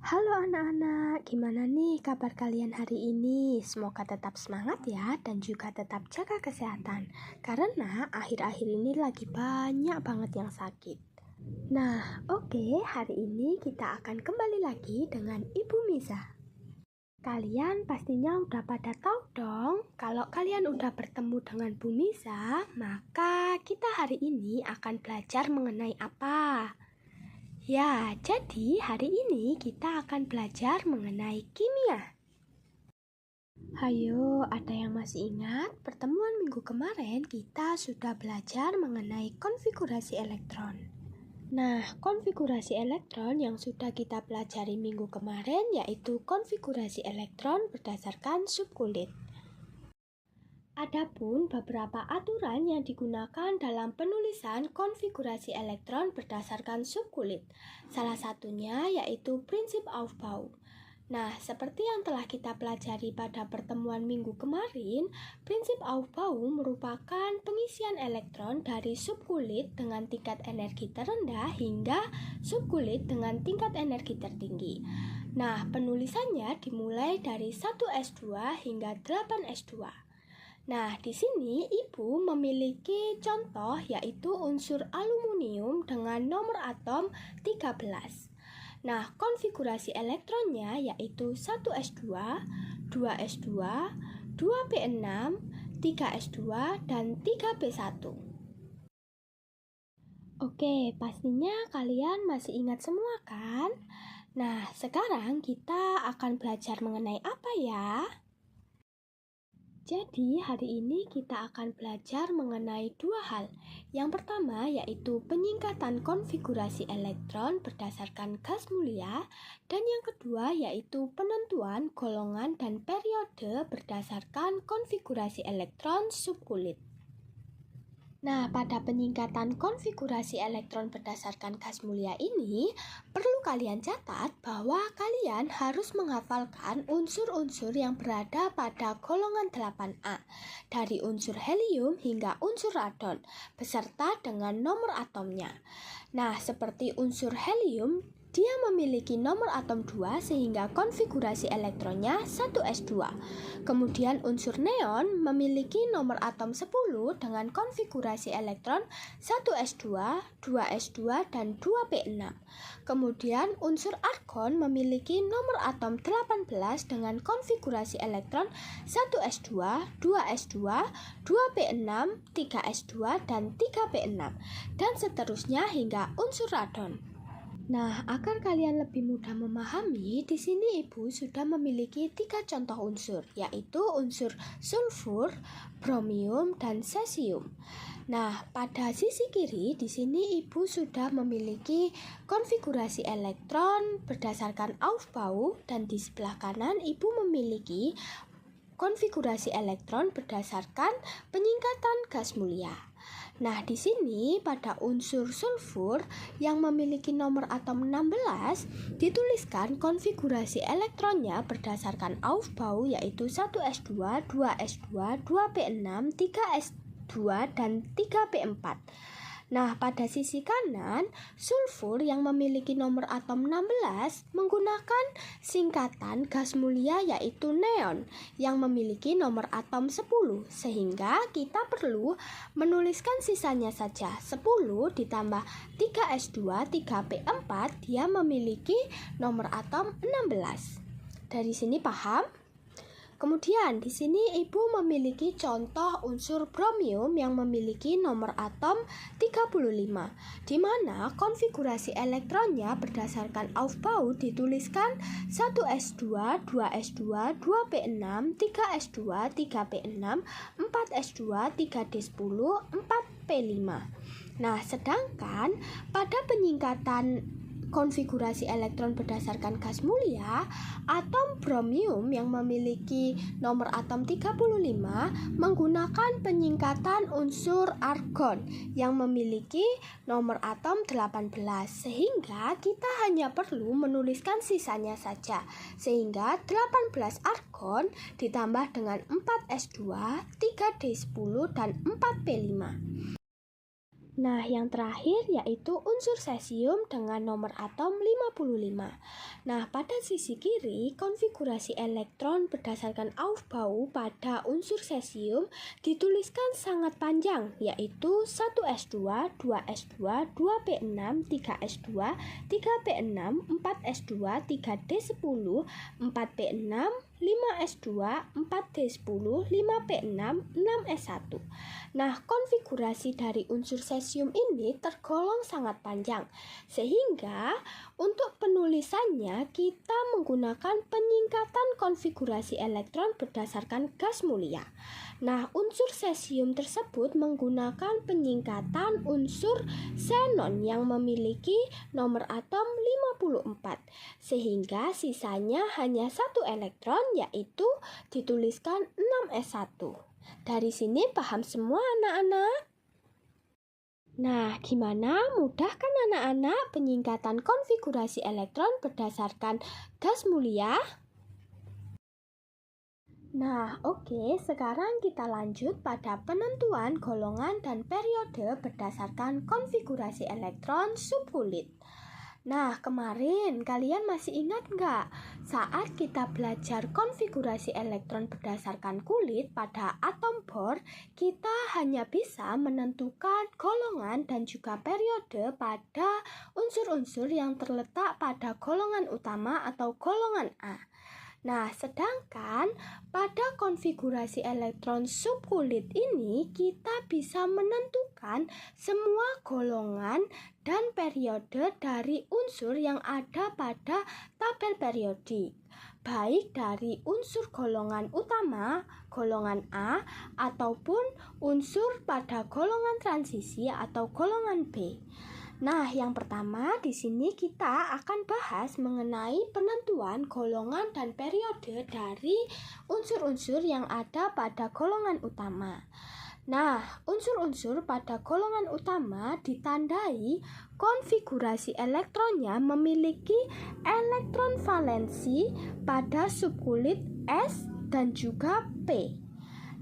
Halo anak-anak, gimana nih kabar kalian hari ini? Semoga tetap semangat ya dan juga tetap jaga kesehatan. Karena akhir-akhir ini lagi banyak banget yang sakit. Nah, oke, hari ini kita akan kembali lagi dengan Ibu Miza. Kalian pastinya udah pada tahu dong, kalau kalian udah bertemu dengan Bu Miza, maka kita hari ini akan belajar mengenai apa? Ya, jadi hari ini kita akan belajar mengenai kimia. Hayo, ada yang masih ingat? Pertemuan minggu kemarin kita sudah belajar mengenai konfigurasi elektron. Nah, konfigurasi elektron yang sudah kita pelajari minggu kemarin yaitu konfigurasi elektron berdasarkan subkulit. Adapun beberapa aturan yang digunakan dalam penulisan konfigurasi elektron berdasarkan subkulit. Salah satunya yaitu prinsip Aufbau. Nah, seperti yang telah kita pelajari pada pertemuan minggu kemarin, prinsip Aufbau merupakan pengisian elektron dari subkulit dengan tingkat energi terendah hingga subkulit dengan tingkat energi tertinggi. Nah, penulisannya dimulai dari 1s2 hingga 8s2. Nah, di sini Ibu memiliki contoh yaitu unsur aluminium dengan nomor atom 13. Nah, konfigurasi elektronnya yaitu 1s2, 2s2, 2p6, 3s2, dan 3p1. Oke, pastinya kalian masih ingat semua kan? Nah, sekarang kita akan belajar mengenai apa ya? Jadi hari ini kita akan belajar mengenai dua hal. Yang pertama yaitu penyingkatan konfigurasi elektron berdasarkan gas mulia, dan yang kedua yaitu penentuan golongan dan periode berdasarkan konfigurasi elektron subkulit. Nah, pada penyingkatan konfigurasi elektron berdasarkan gas mulia ini, perlu kalian catat bahwa kalian harus menghafalkan unsur-unsur yang berada pada golongan 8A, dari unsur helium hingga unsur radon, beserta dengan nomor atomnya. Nah, seperti unsur helium, dia memiliki nomor atom 2 sehingga konfigurasi elektronnya 1s2. Kemudian unsur neon memiliki nomor atom 10 dengan konfigurasi elektron 1s2, 2s2, dan 2p6. Kemudian unsur argon memiliki nomor atom 18 dengan konfigurasi elektron 1s2, 2s2, 2p6, 3s2, dan 3p6, dan seterusnya hingga unsur radon. Nah, agar kalian lebih mudah memahami, di sini Ibu sudah memiliki 3 contoh unsur, yaitu unsur sulfur, bromium, dan cesium. Nah, pada sisi kiri di sini Ibu sudah memiliki konfigurasi elektron berdasarkan Aufbau, dan di sebelah kanan Ibu memiliki konfigurasi elektron berdasarkan penyingkatan gas mulia. Nah, di sini pada unsur sulfur yang memiliki nomor atom 16 dituliskan konfigurasi elektronnya berdasarkan Aufbau yaitu 1s2, 2s2, 2p6, 3s2, dan 3p4. Nah, pada sisi kanan, sulfur yang memiliki nomor atom 16 menggunakan singkatan gas mulia yaitu neon yang memiliki nomor atom 10, sehingga kita perlu menuliskan sisanya saja. 10 ditambah 3s2, 3p4, dia memiliki nomor atom 16. Dari sini paham? Kemudian di sini Ibu memiliki contoh unsur bromium yang memiliki nomor atom 35, di mana konfigurasi elektronnya berdasarkan Aufbau dituliskan 1s2, 2s2, 2p6, 3s2, 3p6, 4s2, 3d10, 4p5. Nah, sedangkan pada penyingkatan konfigurasi elektron berdasarkan gas mulia, atom bromium yang memiliki nomor atom 35 menggunakan penyingkatan unsur argon yang memiliki nomor atom 18, sehingga kita hanya perlu menuliskan sisanya saja, sehingga 18 argon ditambah dengan 4s2, 3d10, dan 4p5. Nah, yang terakhir yaitu unsur cesium dengan nomor atom 55. Nah, pada sisi kiri, konfigurasi elektron berdasarkan Aufbau pada unsur cesium dituliskan sangat panjang, yaitu 1s2, 2s2, 2p6, 3s2, 3p6, 4s2, 3d10, 4p6, 5s2, 4d10, 5p6, 6s1. Nah, konfigurasi dari unsur cesium ini tergolong sangat panjang, sehingga untuk penulisannya kita menggunakan penyingkatan konfigurasi elektron berdasarkan gas mulia. Nah, unsur cesium tersebut menggunakan penyingkatan unsur xenon yang memiliki nomor atom 54, sehingga sisanya hanya satu elektron, yaitu dituliskan 6s1. Dari sini paham semua anak-anak? Nah, gimana? Mudah kan anak-anak penyingkatan konfigurasi elektron berdasarkan gas mulia? Nah, oke, sekarang kita lanjut pada penentuan golongan dan periode berdasarkan konfigurasi elektron subkulit. Nah, kemarin kalian masih ingat nggak saat kita belajar konfigurasi elektron berdasarkan kulit pada atom bor, kita hanya bisa menentukan golongan dan juga periode pada unsur-unsur yang terletak pada golongan utama atau golongan A. Nah, sedangkan pada konfigurasi elektron subkulit ini kita bisa menentukan semua golongan dan periode dari unsur yang ada pada tabel periodik, baik dari unsur golongan utama, golongan A, ataupun unsur pada golongan transisi atau golongan B. Nah, yang pertama di sini kita akan bahas mengenai penentuan golongan dan periode dari unsur-unsur yang ada pada golongan utama. Nah, unsur-unsur pada golongan utama ditandai konfigurasi elektronnya memiliki elektron valensi pada subkulit S dan juga P.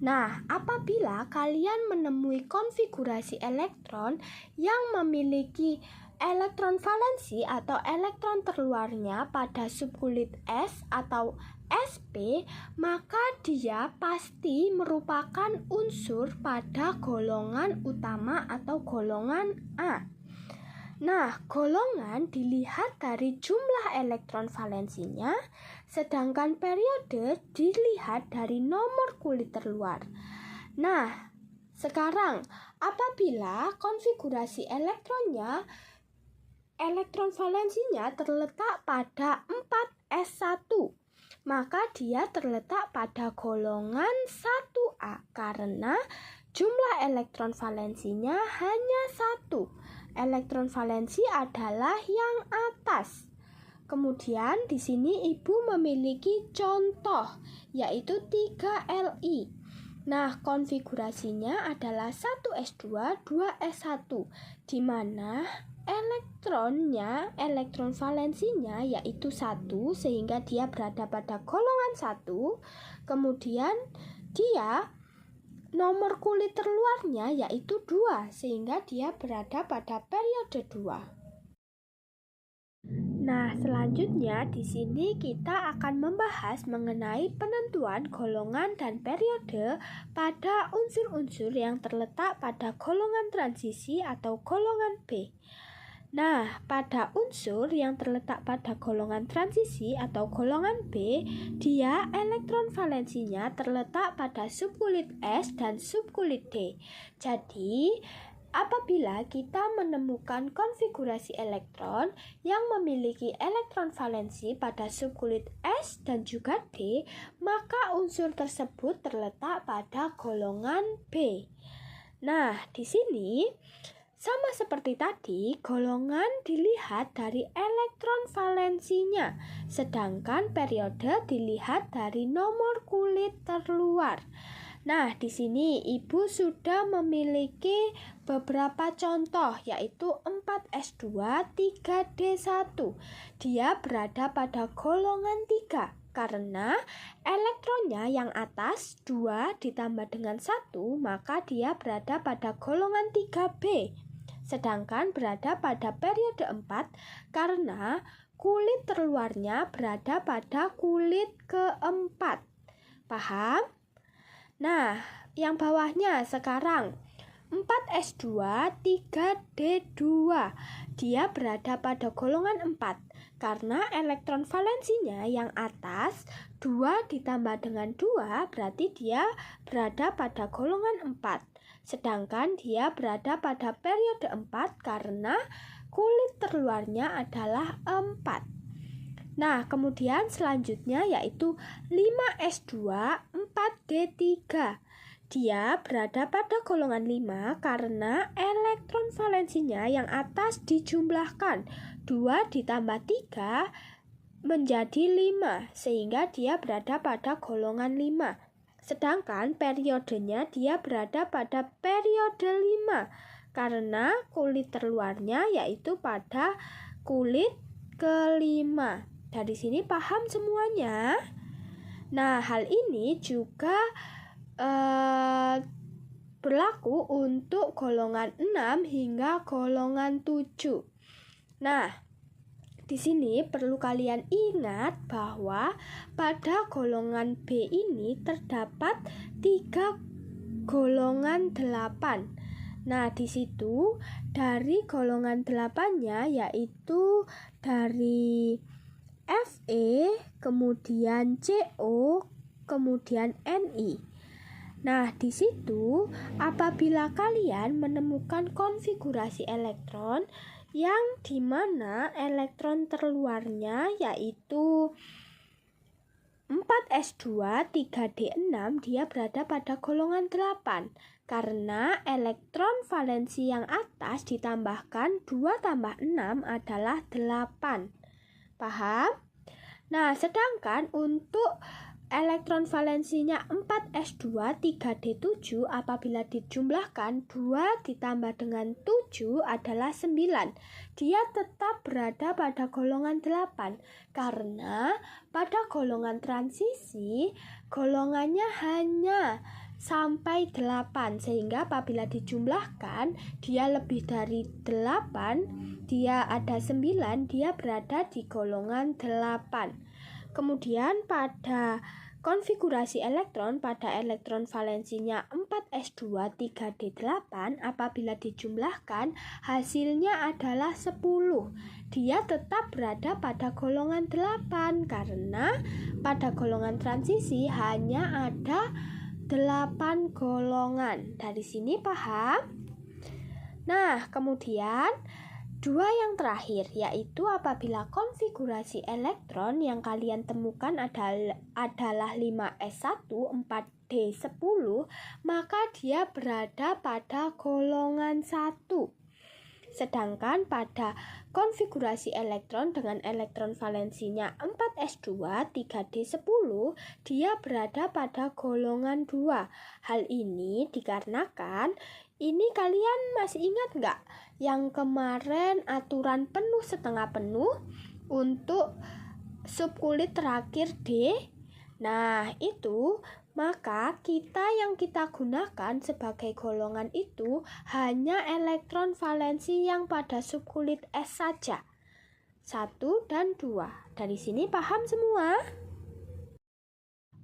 Nah, apabila kalian menemui konfigurasi elektron yang memiliki elektron valensi atau elektron terluarnya pada subkulit S atau SP, maka dia pasti merupakan unsur pada golongan utama atau golongan A. Nah, golongan dilihat dari jumlah elektron valensinya, sedangkan periode dilihat dari nomor kulit terluar. Nah, sekarang apabila konfigurasi elektron valensinya terletak pada 4s1, maka dia terletak pada golongan 1A karena jumlah elektron valensinya hanya 1. Elektron valensi adalah yang atas. Kemudian di sini Ibu memiliki contoh yaitu 3Li. Nah, konfigurasinya adalah 1s2, 2s1 di mana elektron valensinya yaitu 1 sehingga dia berada pada golongan 1. Kemudian dia nomor kulit terluarnya yaitu 2 sehingga dia berada pada periode 2. Nah, selanjutnya di sini kita akan membahas mengenai penentuan golongan dan periode pada unsur-unsur yang terletak pada golongan transisi atau golongan B. Nah, pada unsur yang terletak pada golongan transisi atau golongan B, dia elektron valensinya terletak pada subkulit S dan subkulit D. Jadi, apabila kita menemukan konfigurasi elektron yang memiliki elektron valensi pada subkulit S dan juga D, maka unsur tersebut terletak pada golongan B. Nah, di sini sama seperti tadi, golongan dilihat dari elektron valensinya, sedangkan periode dilihat dari nomor kulit terluar. Nah, di sini Ibu sudah memiliki beberapa contoh, yaitu 4s2, 3d1. Dia berada pada golongan 3. Karena elektronnya yang atas 2 ditambah dengan 1, maka dia berada pada golongan 3B. sedangkan berada pada periode 4 karena kulit terluarnya berada pada kulit keempat. Paham? Nah, yang bawahnya sekarang 4s2 3d2. Dia berada pada golongan 4 karena elektron valensinya yang atas 2 ditambah dengan 2 berarti dia berada pada golongan 4. Sedangkan dia berada pada periode 4 karena kulit terluarnya adalah 4. Nah, kemudian selanjutnya yaitu 5s2 4d3. Dia berada pada golongan 5 karena elektron valensinya yang atas dijumlahkan 2 ditambah 3 menjadi 5 sehingga dia berada pada golongan 5. Sedangkan periodenya dia berada pada periode 5 karena kulit terluarnya yaitu pada kulit kelima. Dari sini paham semuanya? Nah, hal ini juga berlaku untuk golongan 6 hingga golongan 7. Nah, di sini perlu kalian ingat bahwa pada golongan B ini terdapat 3 golongan 8. Nah, di situ dari golongan 8-nya yaitu dari Fe, kemudian Co, kemudian Ni. Nah, di situ apabila kalian menemukan konfigurasi elektron yang dimana elektron terluarnya yaitu 4s2 3d6, dia berada pada golongan 8 karena elektron valensi yang atas ditambahkan 2 tambah 6 adalah 8. Paham? Nah, sedangkan untuk elektron valensinya 4s2 3d7 apabila dijumlahkan 2 ditambah dengan 7 adalah 9. Dia tetap berada pada golongan 8 karena pada golongan transisi golongannya hanya sampai 8 sehingga apabila dijumlahkan dia lebih dari 8, dia ada 9, dia berada di golongan 8. Kemudian pada konfigurasi elektron pada elektron valensinya 4s2 3d8 apabila dijumlahkan hasilnya adalah 10. Dia tetap berada pada golongan 8 karena pada golongan transisi hanya ada 8 golongan. Dari sini paham? Nah, kemudian 2 yang terakhir yaitu apabila konfigurasi elektron yang kalian temukan adalah 5s1 4d10, maka dia berada pada golongan 1. Sedangkan pada konfigurasi elektron dengan elektron valensinya 4s2 3d10, dia berada pada golongan 2. Hal ini dikarenakan ini kalian masih ingat nggak yang kemarin aturan penuh setengah penuh untuk subkulit terakhir D? Nah, itu maka yang kita gunakan sebagai golongan itu hanya elektron valensi yang pada subkulit S saja. 1 dan 2. Dari sini paham semua?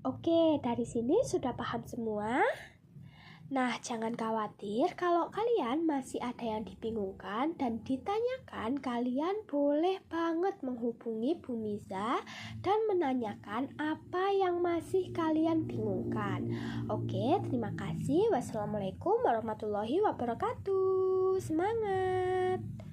Oke, dari sini sudah paham semua? Nah, jangan khawatir kalau kalian masih ada yang dibingungkan dan ditanyakan, kalian boleh banget menghubungi Bu Miza dan menanyakan apa yang masih kalian bingungkan. Oke, terima kasih. Wassalamualaikum warahmatullahi wabarakatuh. Semangat!